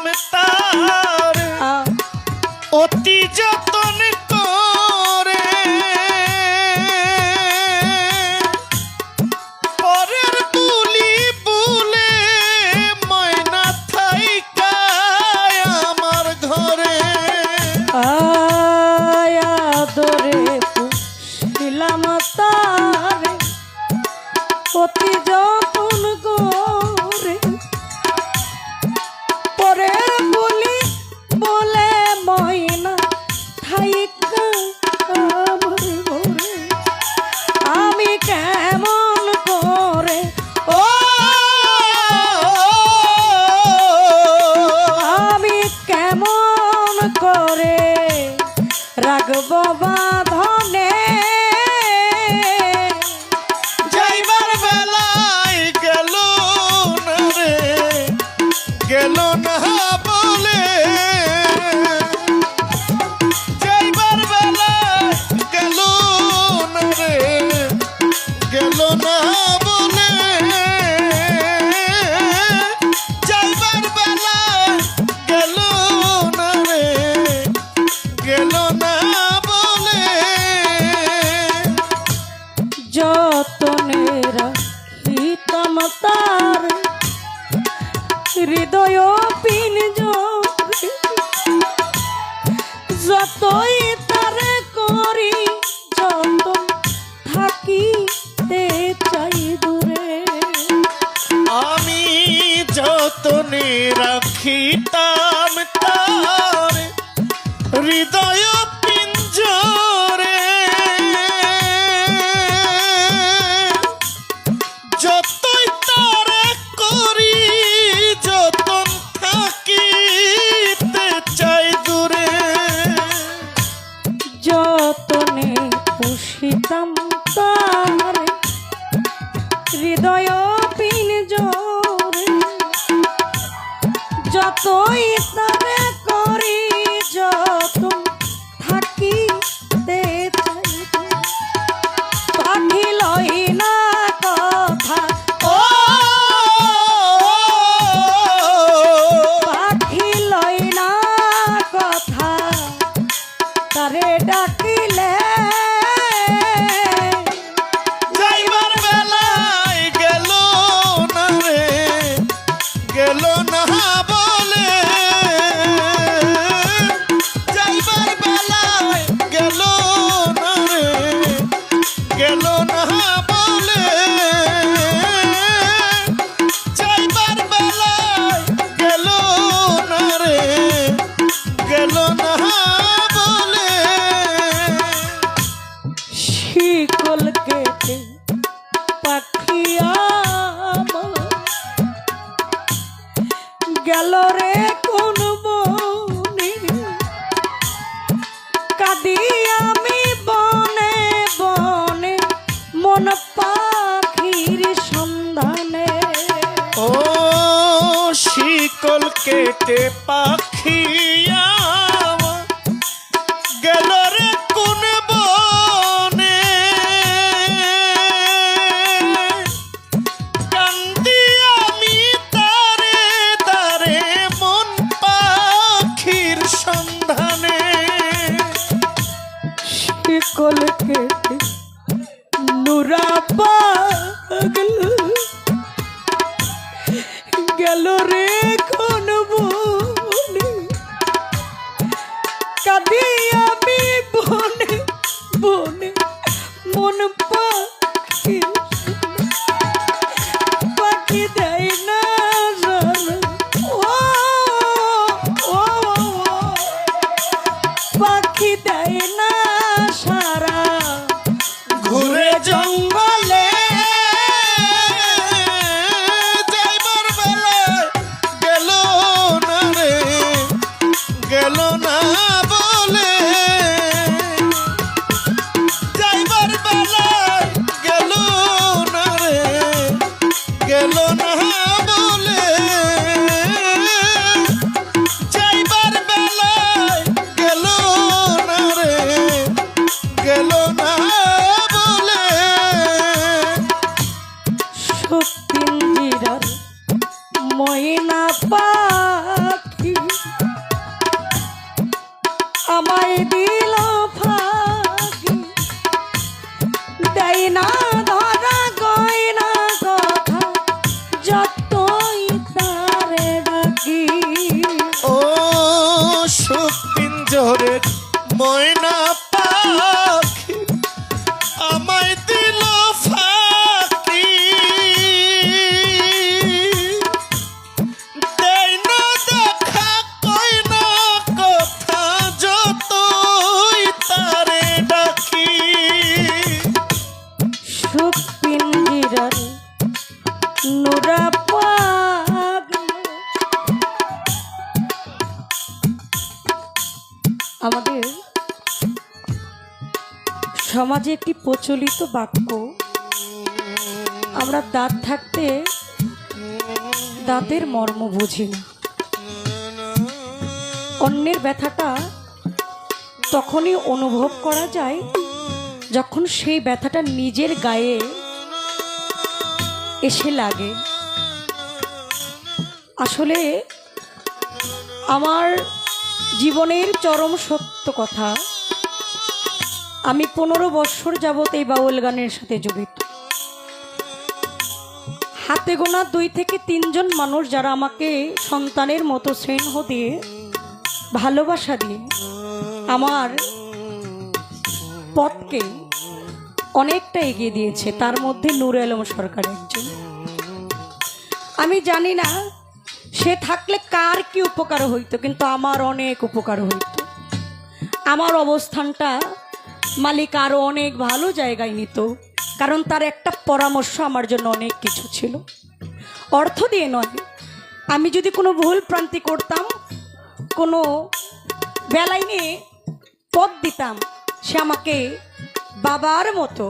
খিতাম তার অতি যতন করে পরের বুলি বুলে ময়না থাইকা আমার ঘরে আদরে পুষিলাম তারে অতি যতন করে পরের বুলি বলে ময়না থাইকা আমার ঘরে আমি কেমন করে ও আমি কেমন করে রাখব বাঁধনে যাইবার বেলায় গেল না রে গেল না বলে যাইবার বেলায় গেল না রে গেল না বলে যাইবার বেলায় গেল না রে গেল না বলে যতনে রাখিতাম তার হৃদয় পিঞ্জরে যতই তারে করি যত থাকিতে চাই দূরে আমি যতনে রাখিতাম তার হৃদয় পিঞ্জরে যতই তারে করি যতন থাকিতে চাই দূরে যতনে পুষিতাম তার হৃদয় পিঞ্জরে যতই তারে করি যত থাকিতে চাই পাখি লই না কথা ও পাখি লই না কথা তারে ডাকিলে যাইবার বেলায় গেল না রে গেল না বলে যাইবার বেলায় গেল না রে গেল না বলে যাইবার বেলায় গেল না রে গেল না বলে শিকল কেটে পাখি আমার গেল রে কোন বনে কাঁদি আমি বনে বনে মন পাখির সন্ধানে ও শিকল কেটে পাখি আমার গেল রে কোন বনে কান্দি আমি তারে তারে মন পাখির সন্ধানে শিকল কেটে নুরা পাগল গেল রে কোন বনে আমাদের সমাজে একটি প্রচলিত বাক্য, আমরা দাঁত থাকতে দাঁতের মর্ম বুঝি না। অন্যের ব্যথাটা তখনই অনুভব করা যায় যখন সেই ব্যথাটা নিজের গায়ে এসে লাগে। আসলে আমার জীবনের চরম সত্য কথা, আমি 15 বৎসর যাবত এই বাউল গানের সাথে জড়িত। হাতে গোনা 2 থেকে 3 জন মানুষ যারা আমাকে সন্তানের মতো স্নেহ দিয়ে, ভালোবাসা দিয়ে আমার পথকে অনেকটা এগিয়ে দিয়েছে। তার মধ্যে নূর আলম সরকার একজন। আমি জানি না সে থাকলে কার কি উপকার হইতো, কিন্তু আমার অনেক উপকার হইতো। আমার অবস্থানটা মালিক আরো অনেক ভালো জায়গায় নিত, কারণ তার একটা পরামর্শ আমার জন্য অনেক কিছু ছিল। অর্থ দিয়ে নয়, আমি যদি কোনো ভুল প্রান্তি করতাম, কোনো বেলায় নিয়ে পথ দিতাম, সে আমাকে বাবার মতো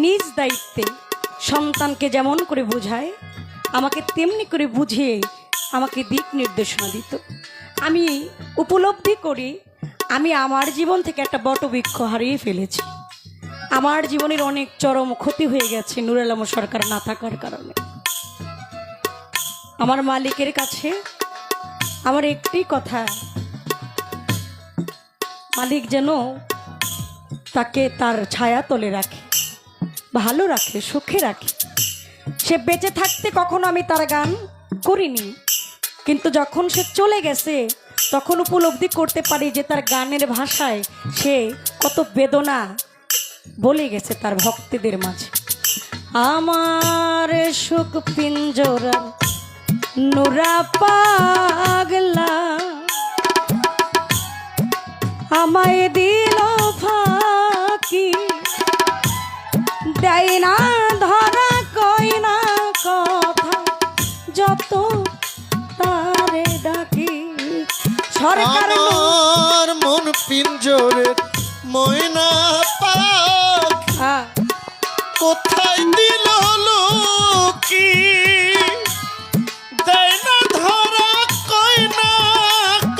নিজ দায়িত্বে সন্তানকে যেমন করে বোঝায়, আমাকে তেমনি করে বুঝিয়ে আমাকে দিক নির্দেশনা দিত। আমি উপলব্ধি করি আমি আমার জীবন থেকে একটা বটবৃক্ষ হারিয়ে ফেলেছি। আমার জীবনের অনেক চরম ক্ষতি হয়ে গেছে নূর আলম সরকার না থাকার কারণে। আমার মালিকের কাছে আমার একটি কথা, মালিক যেন তাকে তার ছায়া তলে রাখে, ভালো রাখে, সুখে রাখে। সে বেঁচে থাকতে কখনো আমি তার গান করিনি, কিন্তু যখন সে চলে গেছে তখন উপলব্ধি করতে পারি যে তার গানের ভাষায় সে কত বেদনা বলে গেছে তার ভক্তদের মাঝে। আমার সুখ পিঞ্জরা নুরা পাগলা, আমায় দিল ফাঁকি, দেয় না ধরা কই না কথা, যত তারে ডাকি। সরকার আমার মন পিঞ্জরে ময়না পাখি, কোথায় দিল লোকি, দেয় না ধরা কই না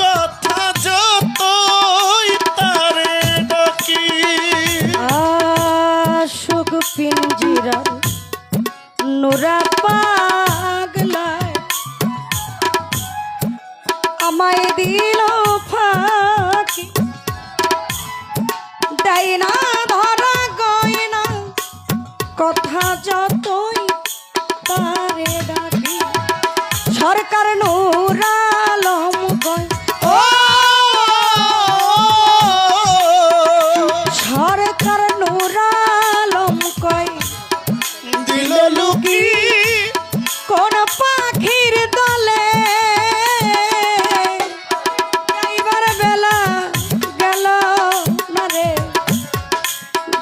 কথা, যতই তারে ডাকি। আশুক পিঞ্জিরা নুরা পাগলায়, আমায় দিল ফাঁকি, দেয় না ধরা গয়না কথা, যতই তারে ডাকি। সরকার নূর আলম কয়, ও সরকার নূর আলম কয়, দিল লুকি কোন পাখির দলে যাইবার বেলা গেল না রে,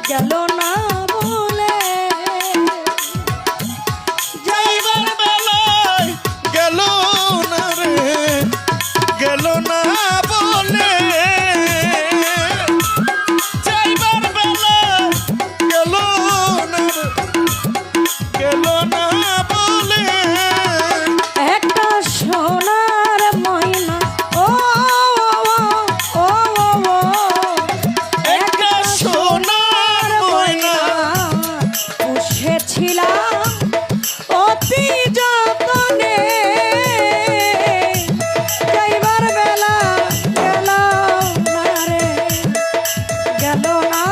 গেল না বলে, যাইবার বেলায় গেল না রে, গেল না বলে, যাইবার বেলায় গেল না রে, গেল না বলে। একটা সোনার ময়না, ও ও ও ও, একটা সোনার ময়না পুষেছিলাম অতি যতনে, যাইবার বেলা গেল না রে, গেল না